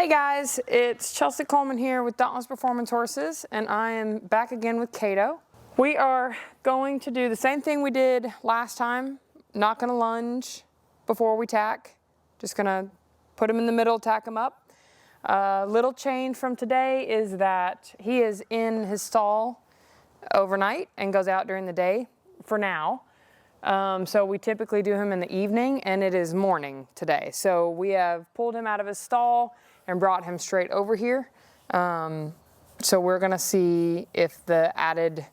Hey guys, it's Chelsea Coleman here with Dauntless Performance Horses, and I am back again with Cato. We are going to do the same thing we did last time. Not gonna lunge before we tack. Just gonna put him in the middle, tack him up. Little change from today is that he is in his stall overnight and goes out during the day for now. So we typically do him in the evening, and it is morning today. So we have pulled him out of his stall and brought him straight over here. So we're gonna see if the added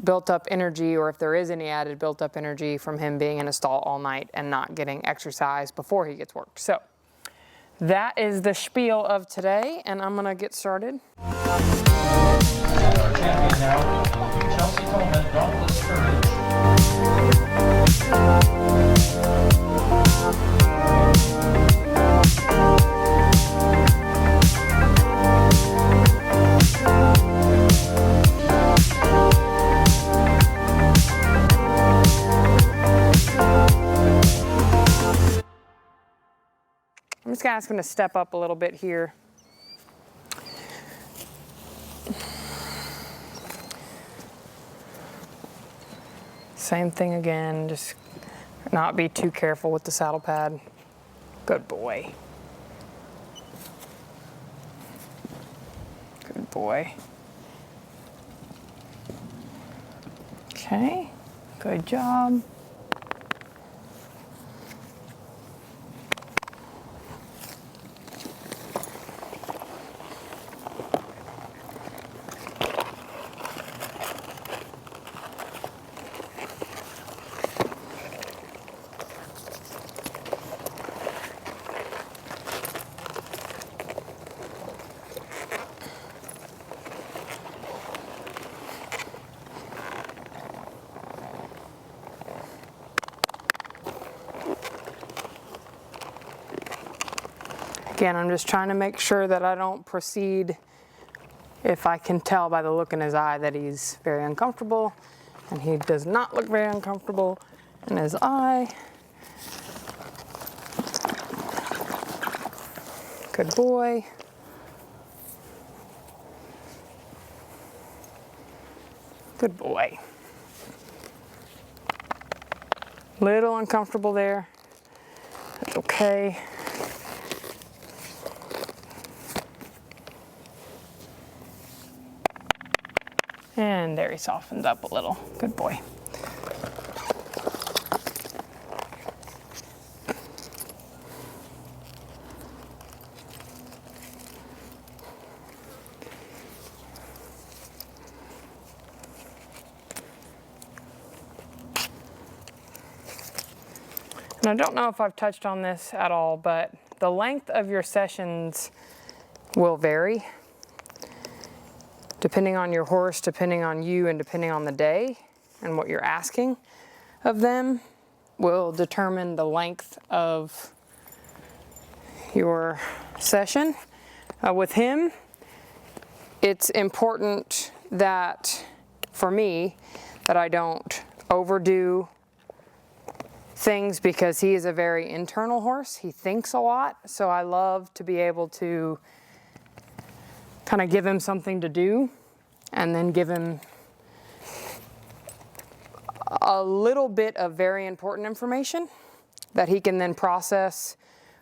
built up energy, or if there is any added built up energy from him being in a stall all night and not getting exercise before he gets worked. So that is the spiel of today, and I'm gonna get started. Our champion now, Chelsea Coleman, Dauntless Courage. I'm just gonna ask him to step up a little bit here. Same thing again, just not be too careful with the saddle pad. Good boy. Good boy. Okay, good job. Again, I'm just trying to make sure that I don't proceed if I can tell by the look in his eye that he's very uncomfortable, and he does not look very uncomfortable in his eye. Good boy. Good boy. Little uncomfortable there. That's okay. And there he softens up a little. Good boy. And I don't know if I've touched on this at all, but the length of your sessions will vary depending on your horse, depending on you, and depending on the day and what you're asking of them will determine the length of your session. With him, it's important that, for me, that I don't overdo things, because he is a very internal horse. He thinks a lot, so I love to be able to kind of give him something to do and then give him a little bit of very important information that he can then process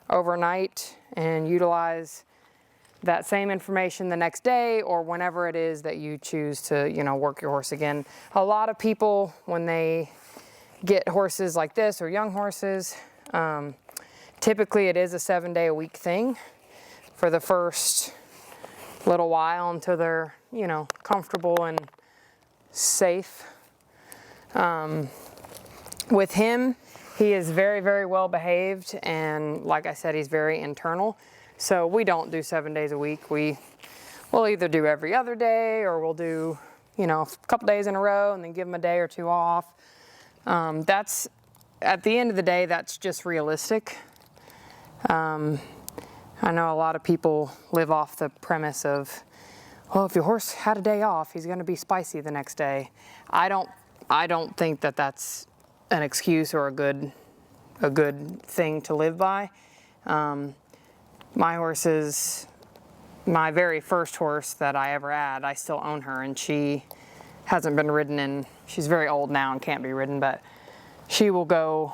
overnight and utilize that same information the next day or whenever it is that you choose to, work your horse again. A lot of people, when they get horses like this or young horses, typically it is a 7-day-a-week thing for the first little while until they're, comfortable and safe. With him, he is very, very well behaved, and like I said, he's very internal. So we don't do 7 days a week. We'll either do every other day, or we'll do, a couple days in a row and then give him a day or two off. That's, at the end of the day, that's just realistic. I know a lot of people live off the premise of, well, if your horse had a day off, he's going to be spicy the next day. I don't think that that's an excuse or a good thing to live by. My horses my very first horse that I ever had, I still own her, and she hasn't been ridden in, she's very old now and can't be ridden, but she will go,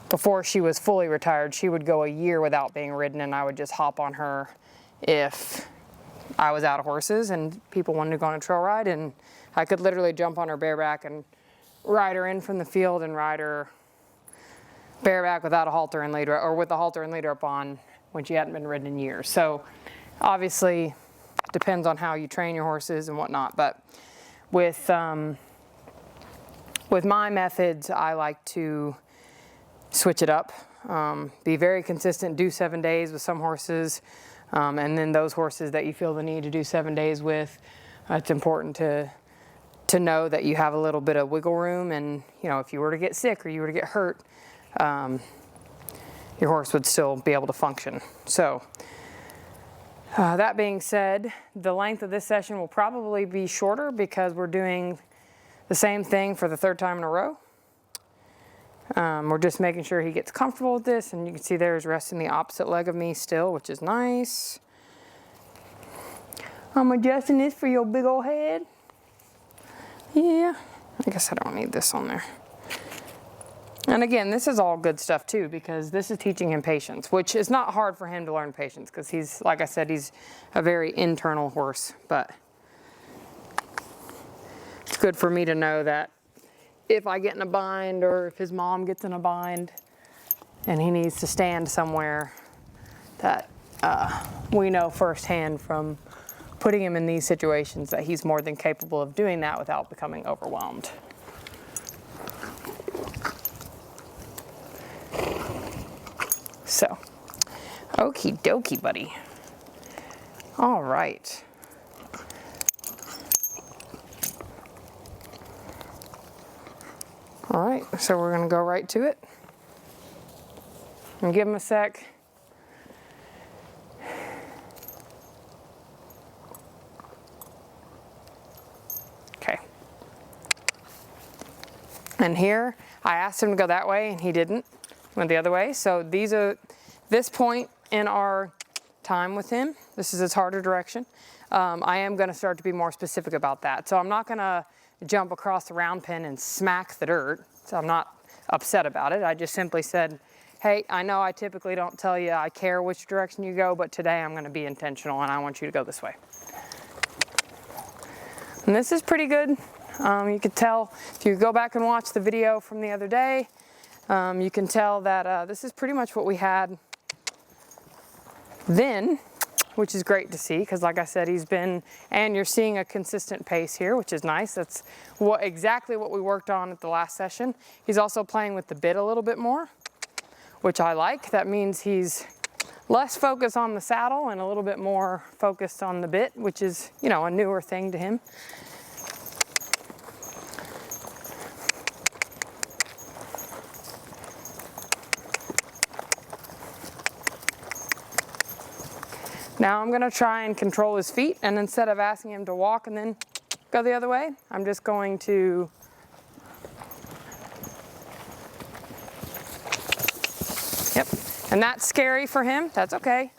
before she was fully retired, she would go a year without being ridden, and I would just hop on her if I was out of horses and people wanted to go on a trail ride, and I could literally jump on her bareback and ride her in from the field and ride her bareback without a halter and leader, or with a halter and leader up on when she hadn't been ridden in years. So obviously it depends on how you train your horses and whatnot, but with my methods, I like to switch it up, be very consistent, do 7 days with some horses, and then those horses that you feel the need to do 7 days with, it's important to know that you have a little bit of wiggle room, and if you were to get sick or you were to get hurt, your horse would still be able to function. So that being said, the length of this session will probably be shorter because we're doing the same thing for the third time in a row. We're just making sure he gets comfortable with this, and you can see there he's resting the opposite leg of me still, which is nice. I'm adjusting this for your big old head. Yeah, I guess I don't need this on there. And again, this is all good stuff too, because this is teaching him patience, which is not hard for him to learn patience, because he's, like I said, he's a very internal horse, but it's good for me to know that if I get in a bind, or if his mom gets in a bind and he needs to stand somewhere, that we know firsthand from putting him in these situations that he's more than capable of doing that without becoming overwhelmed. So, okie dokie, buddy. All right. All right, so we're gonna go right to it. And give him a sec. Okay. And here, I asked him to go that way and he didn't. Went the other way. So this point in our time with him, this is his harder direction. I am gonna start to be more specific about that. So I'm not gonna jump across the round pen and smack the dirt. So I'm not upset about it. I just simply said, hey, I know I typically don't tell you I care which direction you go, but today I'm gonna be intentional and I want you to go this way. And this is pretty good. You could tell, if you go back and watch the video from the other day, you can tell that this is pretty much what we had then, which is great to see, because like I said, he's been, and you're seeing a consistent pace here, which is nice. That's exactly what we worked on at the last session. He's also playing with the bit a little bit more, which I like. That means he's less focused on the saddle and a little bit more focused on the bit, which is, a newer thing to him. Now I'm gonna try and control his feet, and instead of asking him to walk and then go the other way, I'm just going to yep, and that's scary for him, that's okay.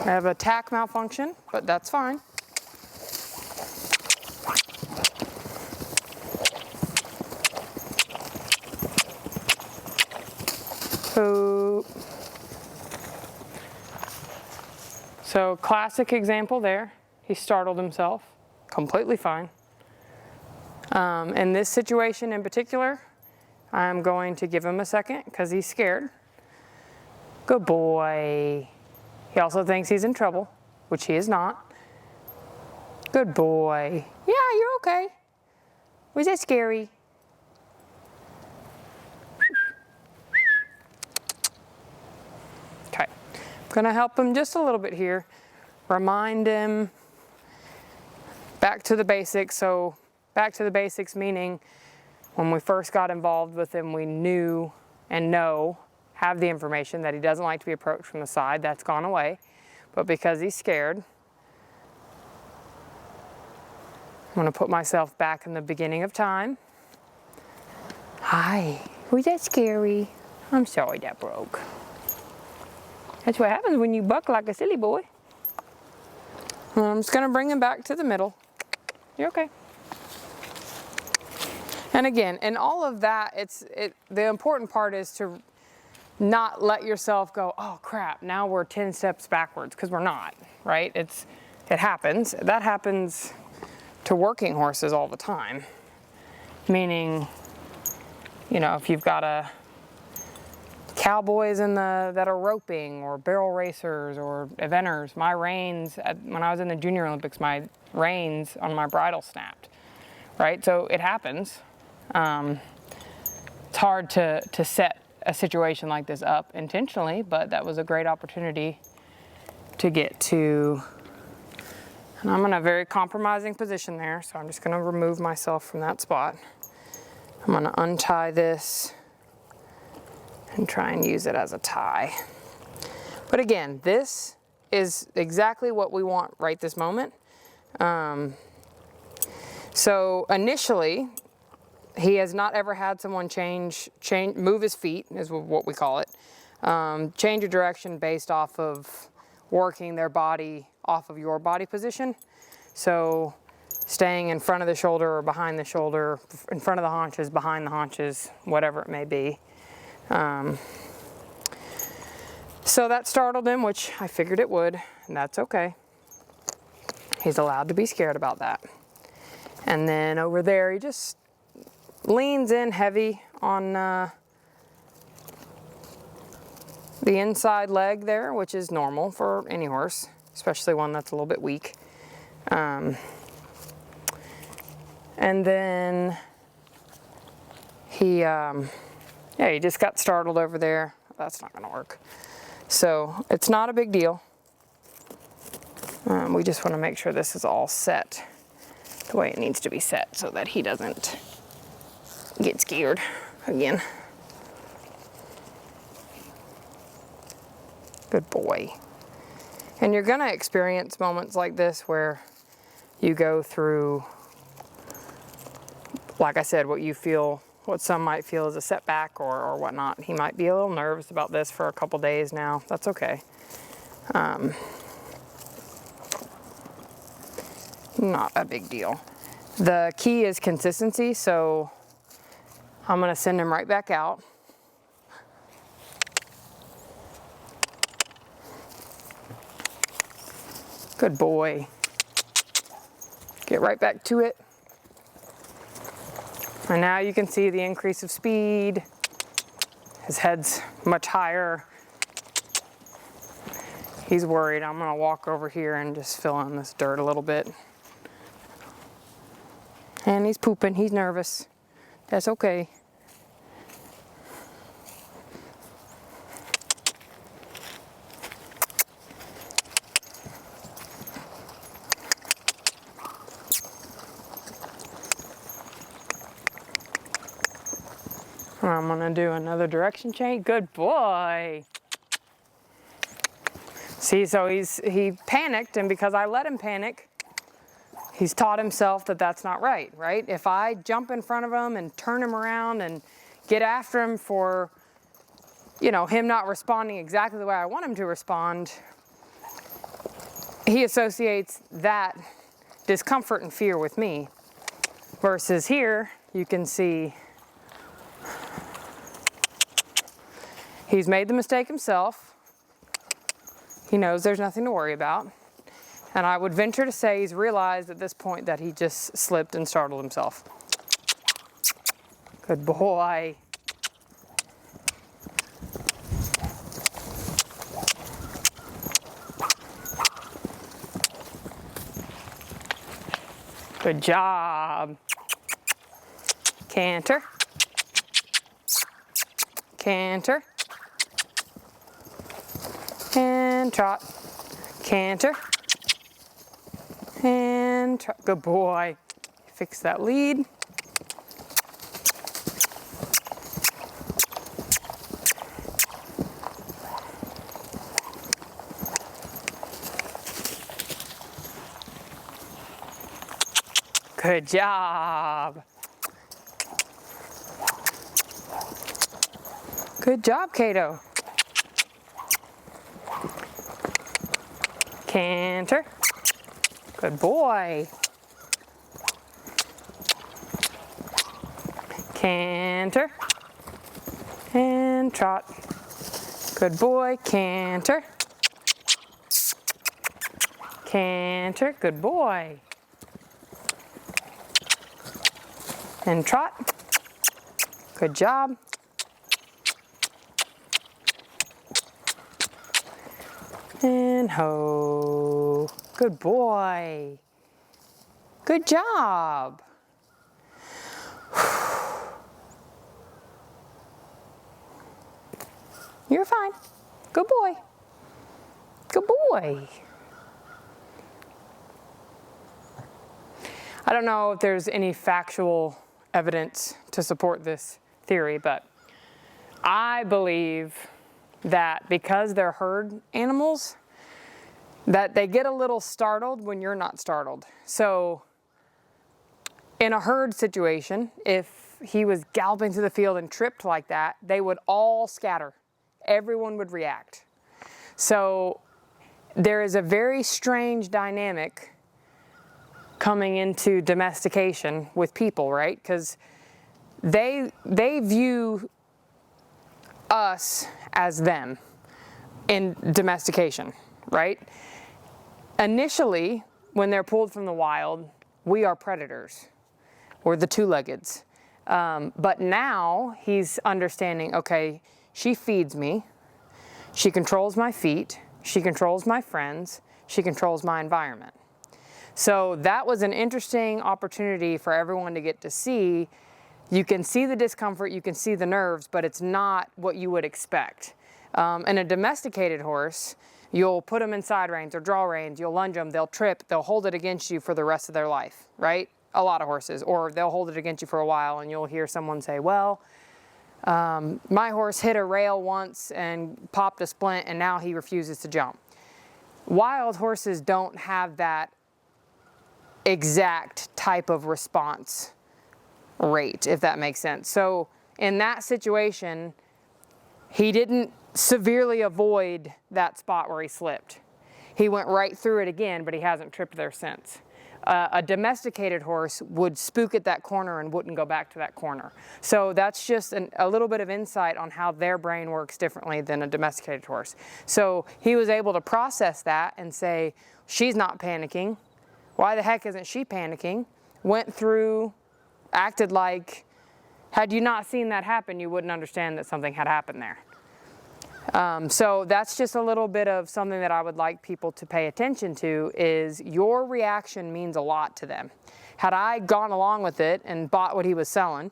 I have a tack malfunction, but that's fine. So classic example there. He startled himself, completely fine. In this situation in particular, I'm going to give him a second because he's scared. Good boy. He also thinks he's in trouble, which he is not. Good boy. Yeah, you're okay. Was that scary? Okay, I'm gonna help him just a little bit here. Remind him back to the basics. So back to the basics meaning when we first got involved with him, we knew and have the information that he doesn't like to be approached from the side. That's gone away. But because he's scared, I'm gonna put myself back in the beginning of time. Hi, was that scary? I'm sorry that broke. That's what happens when you buck like a silly boy. I'm just gonna bring him back to the middle. You're okay. And again, in all of that, the important part is to not let yourself go, oh crap, now we're 10 steps backwards, because we're not, right? It happens. That happens to working horses all the time. Meaning, you know, if you've got cowboys that are roping, or barrel racers, or eventers. My reins, when I was in the Junior Olympics, my reins on my bridle snapped, right? So it happens. It's hard to set a situation like this up intentionally, but that was a great opportunity to get to, and I'm in a very compromising position there, so I'm just gonna remove myself from that spot. I'm gonna untie this and try and use it as a tie. But again, this is exactly what we want right this moment. So initially, he has not ever had someone move his feet, is what we call it. Change your direction based off of working their body off of your body position. So staying in front of the shoulder or behind the shoulder, in front of the haunches, behind the haunches, whatever it may be. So that startled him, which I figured it would, and that's okay. He's allowed to be scared about that. And then over there, he just leans in heavy on the inside leg there, which is normal for any horse, especially one that's a little bit weak. And then he just got startled over there. That's not gonna work. So it's not a big deal. We just wanna make sure this is all set the way it needs to be set so that he doesn't get scared again. Good boy. And you're gonna experience moments like this where you go through, like I said, what some might feel is a setback or whatnot. He might be a little nervous about this for a couple days now. That's okay. Not a big deal. The key is consistency, so I'm gonna send him right back out. Good boy. Get right back to it. And now you can see the increase of speed. His head's much higher. He's worried. I'm gonna walk over here and just fill in this dirt a little bit. And he's pooping, he's nervous. That's okay. I'm gonna do another direction change. Good boy. See, so he panicked, and because I let him panic, he's taught himself that that's not right? If I jump in front of him and turn him around and get after him for, him not responding exactly the way I want him to respond, he associates that discomfort and fear with me. Versus here, you can see he's made the mistake himself. He knows there's nothing to worry about. And I would venture to say he's realized at this point that he just slipped and startled himself. Good boy. Good job. Canter. Canter. And trot. Canter. And trot. Good boy. Fix that lead. Good job. Good job, Cato. Canter. Good boy. Canter. And trot. Good boy. Canter. Canter. Good boy. And trot. Good job. And ho. Good boy. Good job. You're fine. Good boy. Good boy. I don't know if there's any factual evidence to support this theory, but I believe that because they're herd animals, that they get a little startled when you're not startled. So in a herd situation, if he was galloping through the field and tripped like that, they would all scatter. Everyone would react. So there is a very strange dynamic coming into domestication with people, right? Because they view us as them in domestication, right? Initially, when they're pulled from the wild, we are predators. We're the two-leggeds. But now he's understanding, okay, she feeds me, she controls my feet, she controls my friends, she controls my environment. So that was an interesting opportunity for everyone to get to see. You can see the discomfort, you can see the nerves, but it's not what you would expect. In a domesticated horse, you'll put them in side reins or draw reins, you'll lunge them, they'll trip, they'll hold it against you for the rest of their life, right? A lot of horses, or they'll hold it against you for a while and you'll hear someone say, well, my horse hit a rail once and popped a splint and now he refuses to jump. Wild horses don't have that exact type of response rate, if that makes sense. So in that situation, he didn't severely avoid that spot where he slipped. He went right through it again, but he hasn't tripped there since. A domesticated horse would spook at that corner and wouldn't go back to that corner. So that's just a little bit of insight on how their brain works differently than a domesticated horse. So he was able to process that and say, she's not panicking. Why the heck isn't she panicking? Went through, acted like, had you not seen that happen, you wouldn't understand that something had happened there. So that's just a little bit of something that I would like people to pay attention to, is your reaction means a lot to them. Had I gone along with it and bought what he was selling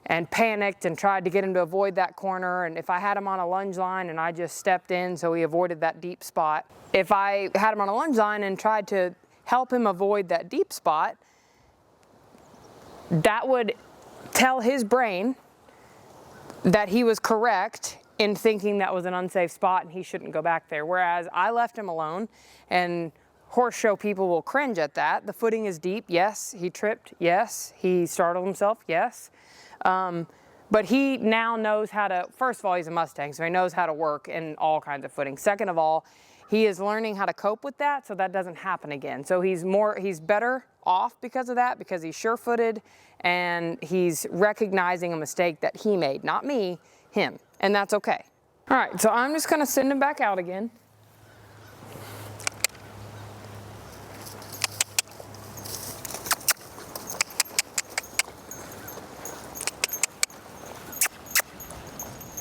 and panicked and tried to get him to avoid that corner, and if I had him on a lunge line and I just stepped in so he avoided that deep spot, if I had him on a lunge line and tried to help him avoid that deep spot, that would tell his brain that he was correct in thinking that was an unsafe spot and he shouldn't go back there. Whereas I left him alone, and horse show people will cringe at that. The footing is deep, yes. He tripped, yes. He startled himself, yes. But he now knows how to, first of all, he's a Mustang, so he knows how to work in all kinds of footing. Second of all, he is learning how to cope with that so that doesn't happen again. So he's better off because of that, because he's sure-footed and he's recognizing a mistake that he made, not me, him, and that's okay. All right, so I'm just gonna send him back out again.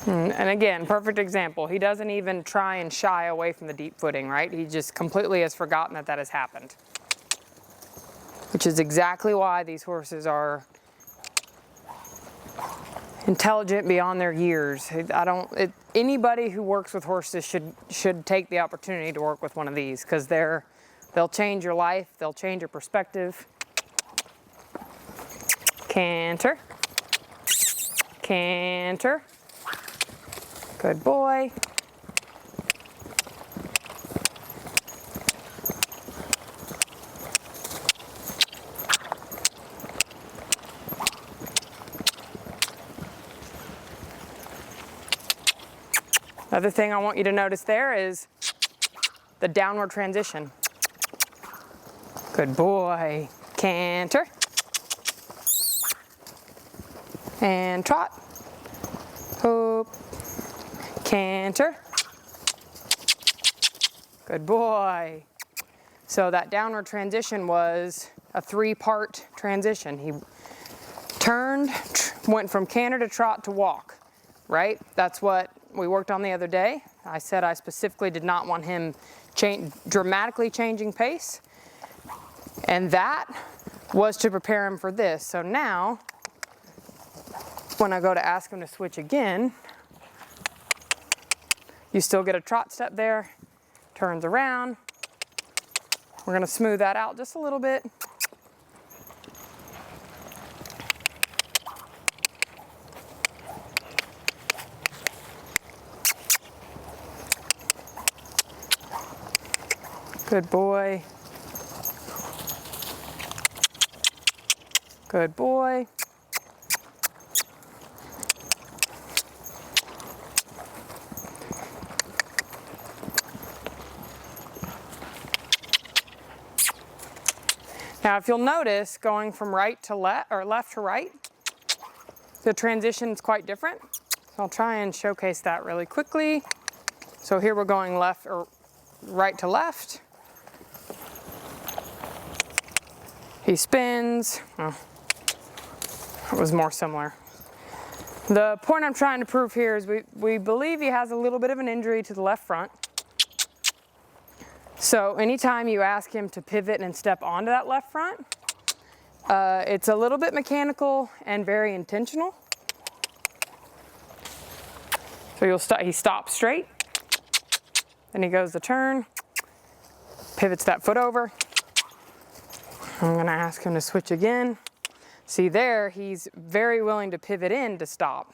And again, perfect example. He doesn't even try and shy away from the deep footing, right? He just completely has forgotten that that has happened. Which is exactly why these horses are intelligent beyond their years. Anybody who works with horses should take the opportunity to work with one of these, because they'll change your life, they'll change your perspective. Canter. Canter. Good boy. Another thing I want you to notice there is the downward transition. Good boy. Canter. And trot. Hoop. Canter. Good boy. So that downward transition was a 3-part transition. He turned, went from canter to trot to walk, right? That's what we worked on the other day. I said I specifically did not want him dramatically changing pace. And that was to prepare him for this. So now, when I go to ask him to switch again, you still get a trot step there, turns around. We're gonna smooth that out just a little bit. Good boy. Good boy. Now, if you'll notice, going from right to left, or left to right, the transition is quite different. So I'll try and showcase that really quickly. So here we're going left or right to left. He spins. Oh, it was more similar. The point I'm trying to prove here is we believe he has a little bit of an injury to the left front. So anytime you ask him to pivot and step onto that left front, it's a little bit mechanical and very intentional. So he stops straight, then he goes to turn, pivots that foot over. I'm gonna ask him to switch again. See there, he's very willing to pivot in to stop,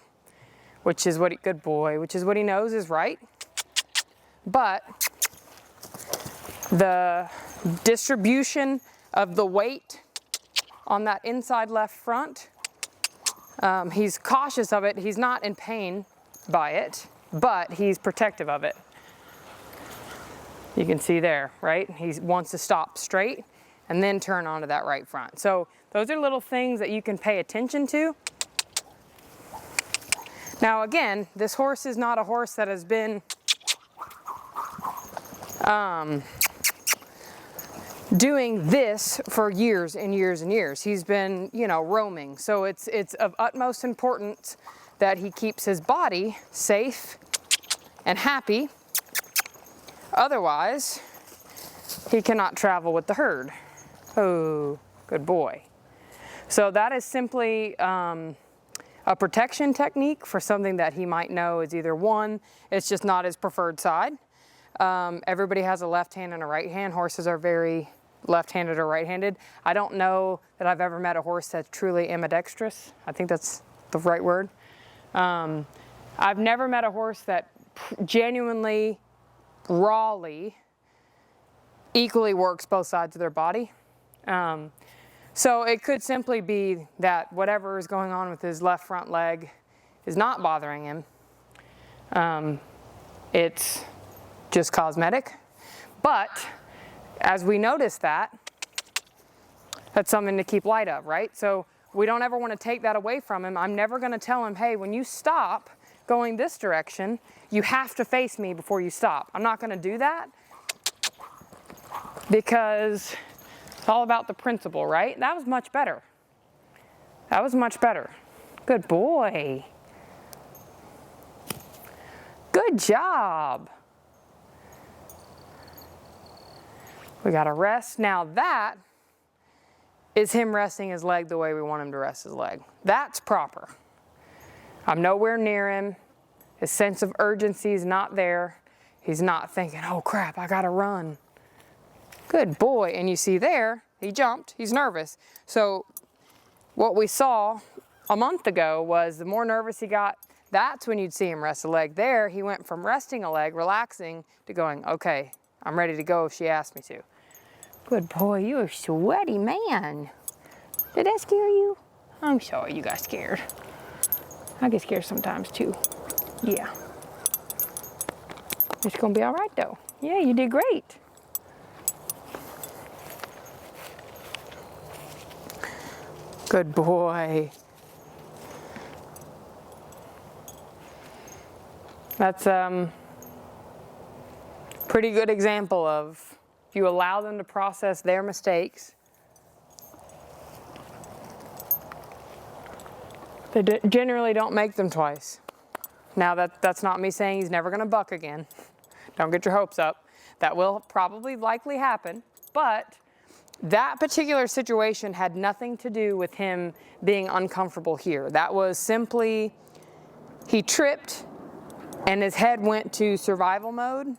which is what good boy, which is what he knows is right. But the distribution of the weight on that inside left front, he's cautious of it. He's not in pain by it, but he's protective of it. You can see there, right? He wants to stop straight and then turn onto that right front. So those are little things that you can pay attention to. Now again, this horse is not a horse that has been doing this for years and years and years. He's been, roaming. So it's of utmost importance that he keeps his body safe and happy. Otherwise, he cannot travel with the herd. Oh, good boy. So that is simply a protection technique for something that he might know is either one, it's just not his preferred side. Everybody has a left hand and a right hand. Horses are very left-handed or right-handed. I don't know that I've ever met a horse that's truly ambidextrous. I think that's the right word. I've never met a horse that genuinely, rawly, equally works both sides of their body. So it could simply be that whatever is going on with his left front leg is not bothering him. It's just cosmetic. But as we notice that's something to keep light of, right? So we don't ever want to take that away from him. I'm never going to tell him, hey, when you stop going this direction, you have to face me before you stop. I'm not going to do that because it's all about the principle, right? That was much better. That was much better. Good boy. Good job. We got to rest. Now that is him resting his leg the way we want him to rest his leg. That's proper. I'm nowhere near him. His sense of urgency is not there. He's not thinking, oh crap, I got to run. Good boy. And you see there, he jumped. He's nervous. So what we saw a month ago was the more nervous he got, that's when you'd see him rest a leg. There, he went from resting a leg, relaxing, to going, okay, I'm ready to go if she asks me to. Good boy, you're a sweaty man. Did that scare you? I'm sorry you got scared. I get scared sometimes too. Yeah. It's gonna be all right though. Yeah, you did great. Good boy. That's pretty good example of if you allow them to process their mistakes, they generally don't make them twice. Now that's not me saying he's never gonna buck again. Don't get your hopes up. That will probably likely happen, but that particular situation had nothing to do with him being uncomfortable here. That was simply, he tripped and his head went to survival mode.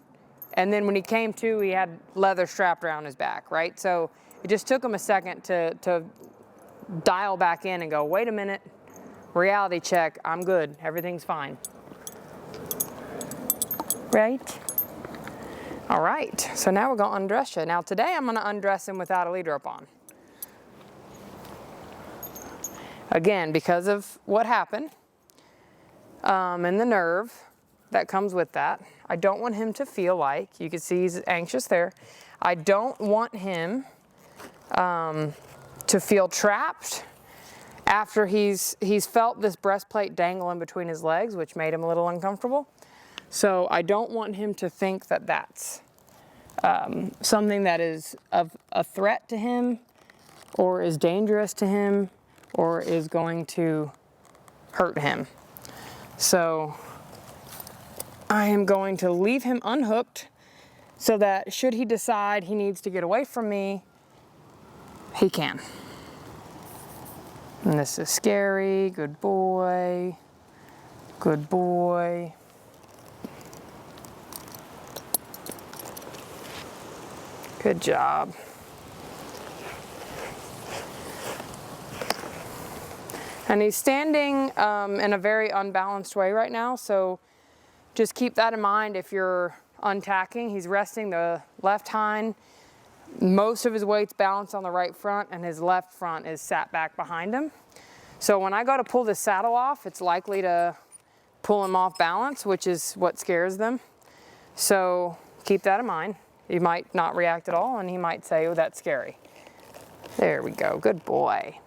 And then when he came to, he had leather strapped around his back, right? So it just took him a second to dial back in and go, wait a minute, reality check, I'm good, everything's fine. Right? All right, so now we're gonna undress you. Now today I'm gonna undress him without a lead rope on. Again, because of what happened and the nerve that comes with that. I don't want him to feel like, you can see he's anxious there. I don't want him to feel trapped after he's felt this breastplate dangle in between his legs, which made him a little uncomfortable. So I don't want him to think that that's something that is of a threat to him or is dangerous to him or is going to hurt him. So I am going to leave him unhooked so that should he decide he needs to get away from me, he can. And this is scary. Good boy. Good boy. Good job. And he's standing in a very unbalanced way right now, so just keep that in mind if you're untacking. He's resting the left hind. Most of his weight's balanced on the right front, and his left front is sat back behind him. So when I go to pull this saddle off, it's likely to pull him off balance, which is what scares them. So keep that in mind. He might not react at all, and he might say, oh, that's scary. There we go, good boy.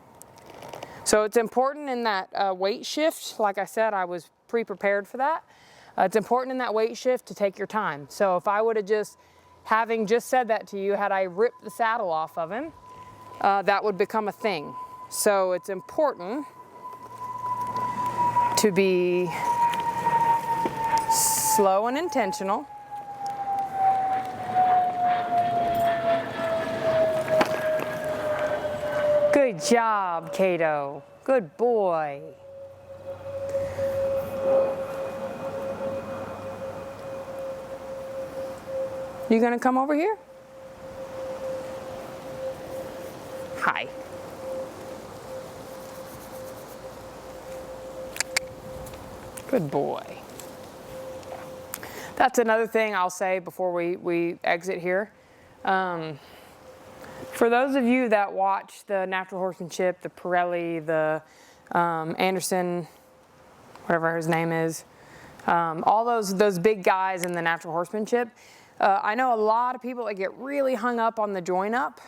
So it's important in that weight shift. Like I said, I was pre-prepared for that. It's important in that weight shift to take your time. So if I would have having just said that to you, had I ripped the saddle off of him, that would become a thing. So it's important to be slow and intentional. Good job, Cato. Good boy. You gonna come over here? Hi. Good boy. That's another thing I'll say before we exit here. For those of you that watch the Natural Horsemanship, the Pirelli, the Anderson, whatever his name is, all those big guys in the Natural Horsemanship, I know a lot of people that get really hung up on the join up.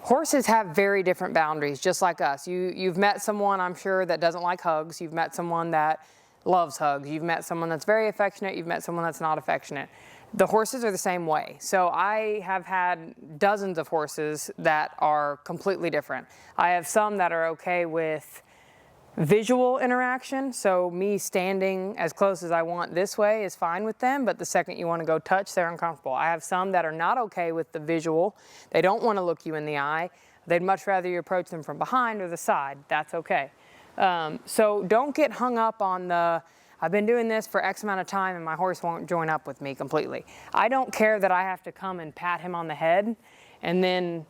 Horses have very different boundaries, just like us. You've met someone, I'm sure, that doesn't like hugs. You've met someone that loves hugs. You've met someone that's very affectionate. You've met someone that's not affectionate. The horses are the same way. So I have had dozens of horses that are completely different. I have some that are okay with visual interaction. So me standing as close as I want this way is fine with them, but the second you want to go touch, they're uncomfortable. I have some that are not okay with the visual. They don't want to look you in the eye. They'd much rather you approach them from behind or the side. That's okay. So don't get hung up on I've been doing this for X amount of time and my horse won't join up with me completely. I don't care that I have to come and pat him on the head and then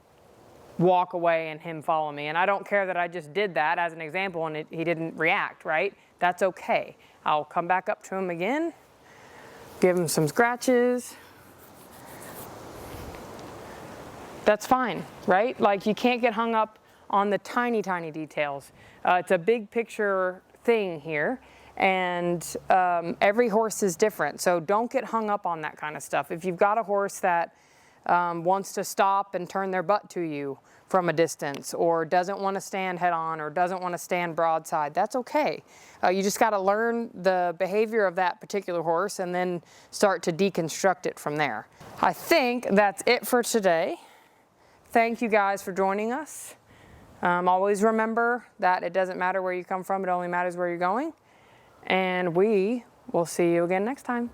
walk away and him follow me. And I don't care that I just did that as an example and he didn't react, right? That's okay. I'll come back up to him again, give him some scratches. That's fine, right? Like you can't get hung up on the tiny, tiny details. It's a big picture thing here. And every horse is different, so don't get hung up on that kind of stuff. If you've got a horse that wants to stop and turn their butt to you from a distance, or doesn't want to stand head on, or doesn't want to stand broadside, that's okay. You just got to learn the behavior of that particular horse and then start to deconstruct it from there. I think that's it for today. Thank you guys for joining us. Always remember that it doesn't matter where you come from, it only matters where you're going. And we will see you again next time.